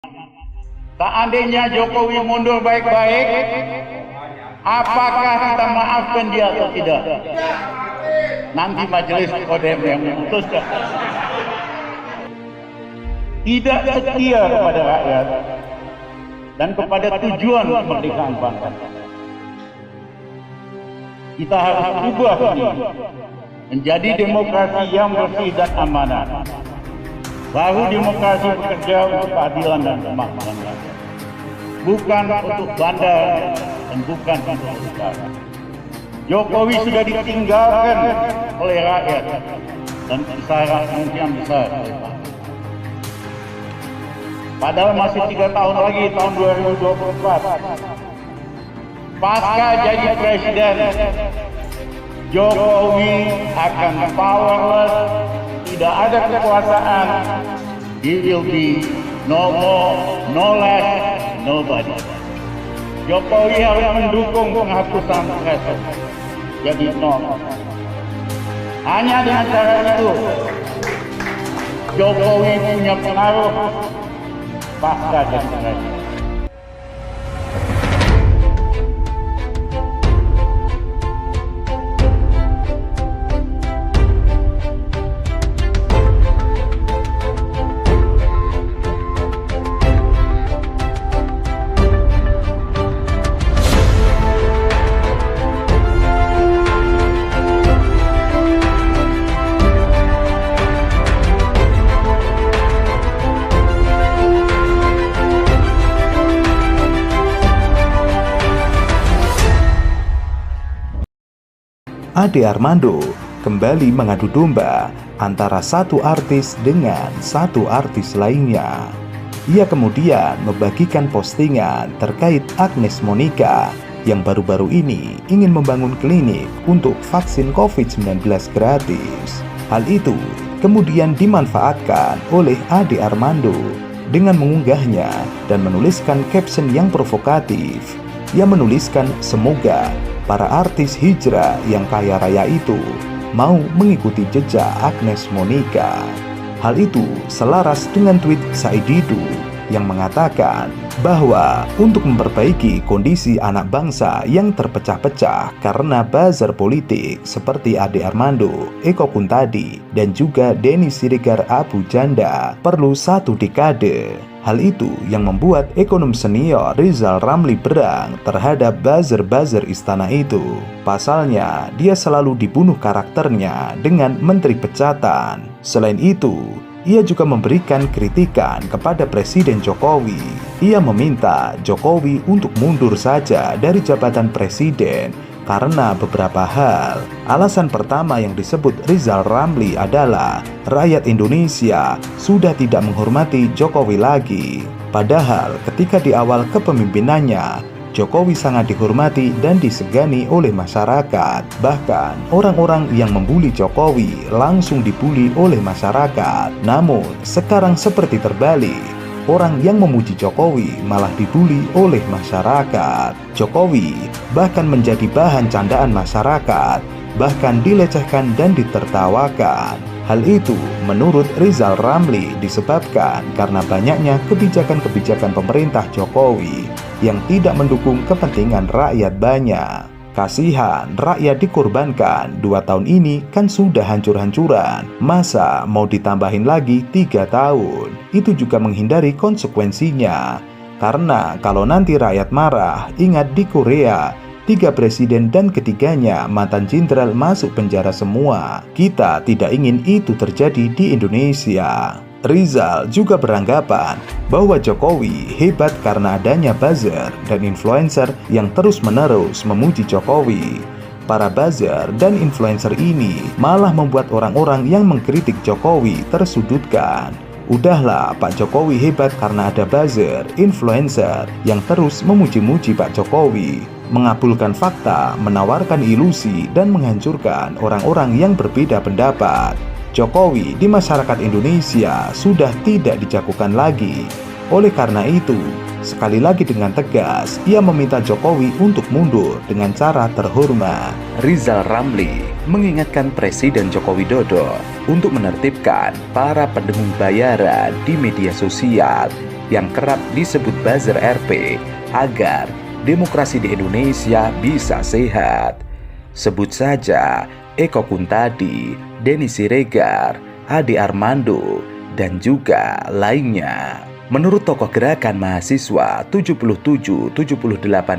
Seandainya Jokowi mundur baik-baik, apakah kita maafkan dia atau tidak? Nanti majelis kodem yang memutuskan. Tidak setia kepada rakyat dan kepada tujuan kemerdekaan bangsa. Kita harus ubah ini menjadi demokrasi yang bersih dan amanah. Baru demokrasi bekerja untuk keadilan dan kemakmuran, bukan untuk bandar dan bukan untuk negara. Jokowi sudah ditinggalkan oleh rakyat dan secara kemungkinan besar oleh bangsa. Padahal masih 3 tahun lagi, tahun 2024. Pasca jadi presiden, Jokowi akan powerless, tidak ada kekuasaan. He will be no more, no less, nobody. Jokowi harus mendukung penghapusan threshold, jadi nol. Hanya dengan cara itu, Jokowi punya pengaruh pasca jadi presiden. Ade Armando kembali mengadu domba antara satu artis dengan satu artis lainnya. Ia kemudian membagikan postingan terkait Agnes Monica yang baru-baru ini ingin membangun klinik untuk vaksin COVID-19 gratis. Hal itu kemudian dimanfaatkan oleh Ade Armando dengan mengunggahnya dan menuliskan caption yang provokatif. Ia menuliskan, semoga para artis hijrah yang kaya raya itu mau mengikuti jejak Agnes Monica. Hal itu selaras dengan tweet Said Didu yang mengatakan bahwa untuk memperbaiki kondisi anak bangsa yang terpecah-pecah karena buzzer politik seperti Ade Armando, Eko Kuntadi, dan juga Denny Siregar Abu Janda perlu 1 dekade. Hal itu yang membuat ekonom senior Rizal Ramli berang terhadap buzzer-buzzer istana itu. Pasalnya, dia selalu dibunuh karakternya dengan menteri pecatan. Selain itu, ia juga memberikan kritikan kepada Presiden Jokowi. Ia meminta Jokowi untuk mundur saja dari jabatan presiden karena beberapa hal. Alasan pertama yang disebut Rizal Ramli adalah rakyat Indonesia sudah tidak menghormati Jokowi lagi. Padahal ketika di awal kepemimpinannya, Jokowi sangat dihormati dan disegani oleh masyarakat. Bahkan orang-orang yang membuli Jokowi langsung dibuli oleh masyarakat. Namun sekarang seperti terbalik, orang yang memuji Jokowi malah dibuli oleh masyarakat. Jokowi bahkan menjadi bahan candaan masyarakat, bahkan dilecehkan dan ditertawakan. Hal itu menurut Rizal Ramli disebabkan karena banyaknya kebijakan-kebijakan pemerintah Jokowi yang tidak mendukung kepentingan rakyat banyak. Kasihan rakyat dikorbankan, 2 tahun ini kan sudah hancur-hancuran. Masa mau ditambahin lagi 3 tahun? Itu juga menghindari konsekuensinya. Karena kalau nanti rakyat marah, ingat di Korea 3 presiden dan ketiganya mantan jenderal masuk penjara semua. Kita tidak ingin itu terjadi di Indonesia. Rizal juga beranggapan bahwa Jokowi hebat karena adanya buzzer dan influencer yang terus-menerus memuji Jokowi. Para buzzer dan influencer ini malah membuat orang-orang yang mengkritik Jokowi tersudutkan. Udahlah, Pak Jokowi hebat karena ada buzzer, influencer yang terus memuji-muji Pak Jokowi, mengabulkan fakta, menawarkan ilusi, dan menghancurkan orang-orang yang berbeda pendapat. Jokowi di masyarakat Indonesia sudah tidak dijagokan lagi. Oleh karena itu, sekali lagi dengan tegas, ia meminta Jokowi untuk mundur dengan cara terhormat. Rizal Ramli mengingatkan Presiden Joko Widodo untuk menertibkan para pendengung bayaran di media sosial yang kerap disebut buzzer RP agar demokrasi di Indonesia bisa sehat. Sebut saja Eko Kuntadi, Denny Siregar, Ade Armando, dan juga lainnya. Menurut tokoh gerakan mahasiswa 77-78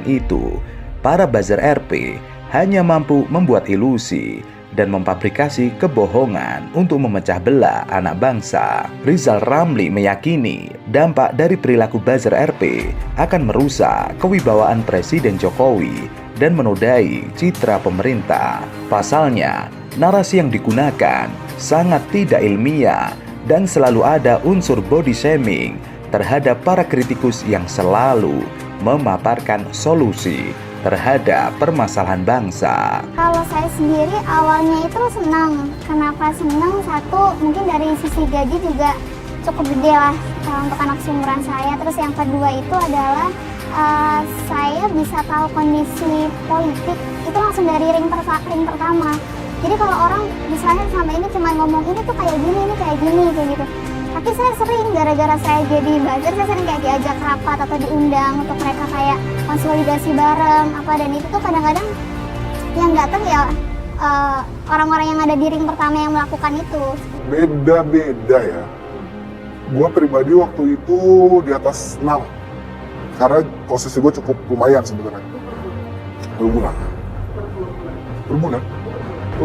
itu, para buzzer RP hanya mampu membuat ilusi dan memfabrikasi kebohongan untuk memecah belah anak bangsa. Rizal Ramli meyakini dampak dari perilaku buzzer RP akan merusak kewibawaan Presiden Jokowi dan menodai citra pemerintah. Pasalnya, narasi yang digunakan sangat tidak ilmiah dan selalu ada unsur body shaming terhadap para kritikus yang selalu memaparkan solusi terhadap permasalahan bangsa. Kalau saya sendiri awalnya itu senang. Kenapa senang? Satu, mungkin dari sisi gaji juga cukup gede lah untuk anak seumuran saya. Terus yang kedua itu adalah saya bisa tahu kondisi politik itu langsung dari ring pertama. Jadi kalau orang misalnya sama ini cuma ngomong ini tuh kayak gini, ini kayak gini, kayak gitu. Tapi saya sering, gara-gara saya jadi buzzer, saya sering kayak diajak rapat atau diundang untuk mereka kayak konsolidasi bareng apa, dan itu tuh kadang-kadang yang datang ya orang-orang yang ada di ring pertama yang melakukan itu. Beda-beda ya. Gua pribadi waktu itu di atas 6 karena posisi gue cukup lumayan sebenarnya. Per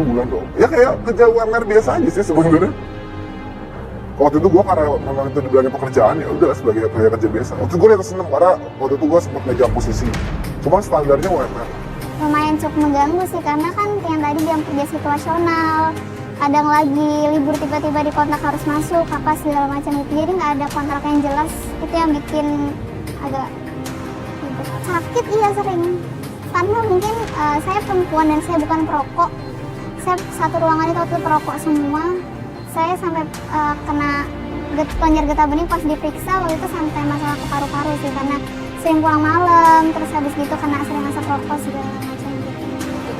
bulan dong. Ya kayak kerja UMR biasa aja sih sebenarnya. Waktu itu gue karena memang itu dibilangin pekerjaan, ya udah sebagai kerja biasa. Waktu itu gue di atas 6 karena waktu itu gue sempat megang posisi. Cuma standarnya UMR. Lumayan cukup mengganggu sih, karena kan yang tadi bilang kerja situasional, kadang lagi libur tiba-tiba di kontrak harus masuk apa segala macam itu, jadi nggak ada kontrak yang jelas. Itu yang bikin agak sakit. Iya, sering, karena mungkin saya perempuan dan saya bukan perokok. Saya satu ruangan itu waktu itu perokok semua. Saya sampai kena kelenjar getah bening pas diperiksa waktu itu, sampai masalah ke paru-paru sih, karena sering pulang malam, terus habis gitu kena sering asap rokok segala macam gitu.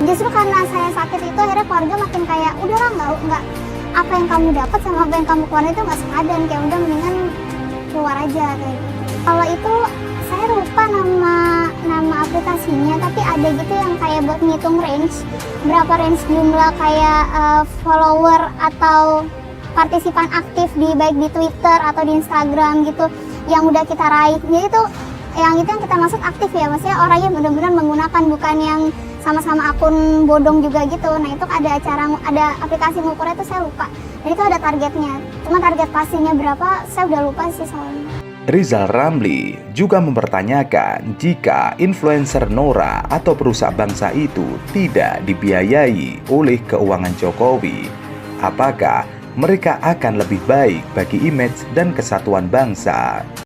Justru karena saya sakit itu akhirnya keluarga makin kayak udahlah, nggak apa yang kamu dapat sama apa yang kamu keluar itu nggak sepadan, kayak udah mendingan keluar aja kayak gitu. Kalau itu saya lupa nama aplikasinya, tapi ada gitu yang kayak buat ngitung range, berapa range jumlah kayak follower atau partisipan aktif di baik di Twitter atau di Instagram gitu yang udah kita raih. Jadi itu yang kita maksud aktif ya, maksudnya orang yang benar-benar menggunakan, bukan yang sama-sama akun bodong juga gitu. Nah itu ada aplikasi ngukurnya, itu saya lupa. Dan itu ada targetnya. Cuma target pastinya berapa saya udah lupa sih soalnya. Rizal Ramli juga mempertanyakan jika influencer Nora atau perusak bangsa itu tidak dibiayai oleh keuangan Jokowi, apakah mereka akan lebih baik bagi image dan kesatuan bangsa?